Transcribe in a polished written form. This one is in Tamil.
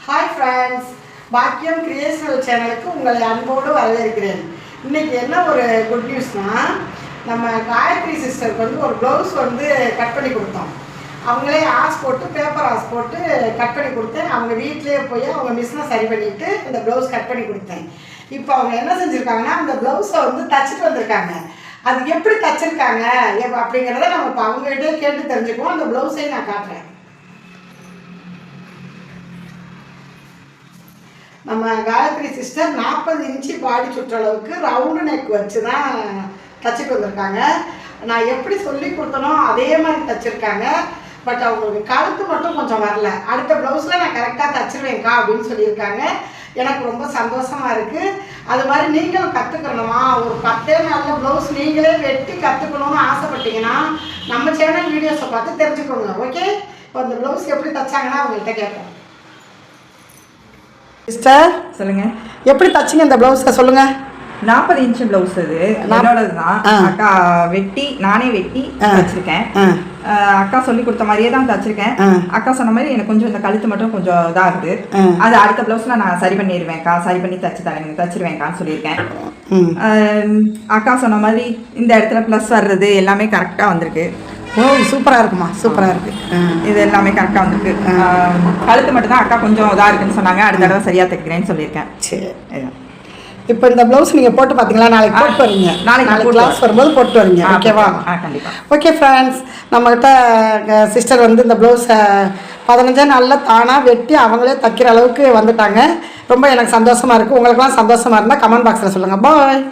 ஹாய் ஃப்ரெண்ட்ஸ், பாக்கியம் கிரியேஷனல் சேனலுக்கு உங்களை அன்போடு வரவேற்கிறேன். இன்றைக்கி என்ன ஒரு குட் நியூஸ்னால், நம்ம காயத்ரி சிஸ்டருக்கு வந்து ஒரு ப்ளவுஸ் வந்து கட் பண்ணி கொடுத்தோம். அவங்களே ஆஸ் போட்டு பேப்பர் ஆஸ் போட்டு கட் பண்ணி கொடுத்தேன். அவங்க வீட்டிலே போய் அவங்க மிஷினை சரி பண்ணிவிட்டு இந்த ப்ளவுஸ் கட் பண்ணி கொடுத்தேன். இப்போ அவங்க என்ன செஞ்சுருக்காங்கன்னா, அந்த ப்ளவுஸை வந்து தச்சுட்டு வந்திருக்காங்க. அது எப்படி தச்சிருக்காங்க அப்படிங்கிறத நம்ம இப்போ அவங்ககிட்டே கேட்டு தெரிஞ்சுக்குவோம். அந்த ப்ளவுஸையும் நான் காட்டுறேன். நம்ம காயத்ரி சிஸ்டர் 40 இன்ச்சு பாடி சுற்றளவுக்கு ரவுண்டு நெக் வச்சு தான் தச்சுட்டு வந்திருக்காங்க. நான் எப்படி சொல்லி கொடுத்தனோ அதே மாதிரி தச்சுருக்காங்க. பட் அவங்களுக்கு கழுத்து மட்டும் கொஞ்சம் வரல. அடுத்த ப்ளவுஸில் நான் கரெக்டாக தச்சுருவேங்க்கா அப்படின்னு சொல்லியிருக்காங்க. எனக்கு ரொம்ப சந்தோஷமாக இருக்குது. அது மாதிரி நீங்களும் கற்றுக்கணுமா, ஒரு 10 நாளில் ப்ளவுஸ் நீங்களே வெட்டி கற்றுக்கணும்னு ஆசைப்பட்டீங்கன்னா நம்ம சேனல் வீடியோஸை பார்த்து தெரிஞ்சுக்கோங்க. ஓகே, இப்போ அந்த ப்ளவுஸ் எப்படி தைச்சாங்கன்னா அவங்கள்ட்ட கேட்போம். சிஸ்டர் சொல்லுங்க, எப்படி தச்சிங்க இந்த ப்ளவுஸை சொல்லுங்க. 40 இன்ச்சு ப்ளவுஸ் அது என்னோடது தான். அக்கா வெட்டி நானே வெட்டி தச்சிருக்கேன். அக்கா சொல்லி கொடுத்த மாதிரியே தான் தச்சிருக்கேன். அக்கா சொன்ன மாதிரி எனக்கு கொஞ்சம் இந்த கழுத்து மட்டும் கொஞ்சம் இதாகுது. அது அடுத்த ப்ளவுஸ்ல நான் சரி பண்ணிடுவேன்க்கா, சரி பண்ணி தச்சிருவேன்க்கான்னு சொல்லியிருக்கேன். அக்கா சொன்ன மாதிரி இந்த இடத்துல ப்ளஸ் வர்றது எல்லாமே கரெக்டாக வந்திருக்கு. ஓ, சூப்பராக இருக்குமா, சூப்பராக இருக்குது. இது எல்லாமே கரெக்டாக வந்திருக்கு. கழுத்து மட்டும் தான் அக்கா கொஞ்சம் இதாக இருக்குன்னு சொன்னாங்க. அடுத்த தடவை சரியாக தைக்கிறேன்னு சொல்லியிருக்கேன். சரி, இப்போ இந்த ப்ளவுஸ் நீங்கள் போட்டு பார்த்தீங்களா? நாளைக்கு போட்டு வரீங்க. நாளைக்கு கிளாஸ் வரும்போது போட்டு வரீங்க. ஓகேவா? கண்டிப்பாக. ஓகே ஃப்ரெண்ட்ஸ், நம்மகிட்ட சிஸ்டர் வந்து இந்த ப்ளவுஸை 15 நாளில் தானாக வெட்டி அவங்களே தைக்கிற அளவுக்கு வந்துட்டாங்க. ரொம்ப எனக்கு சந்தோஷமாக இருக்குது. உங்களுக்கெல்லாம் சந்தோஷமாக இருந்தால் கமெண்ட் பாக்ஸில் சொல்லுங்கள். பாய்.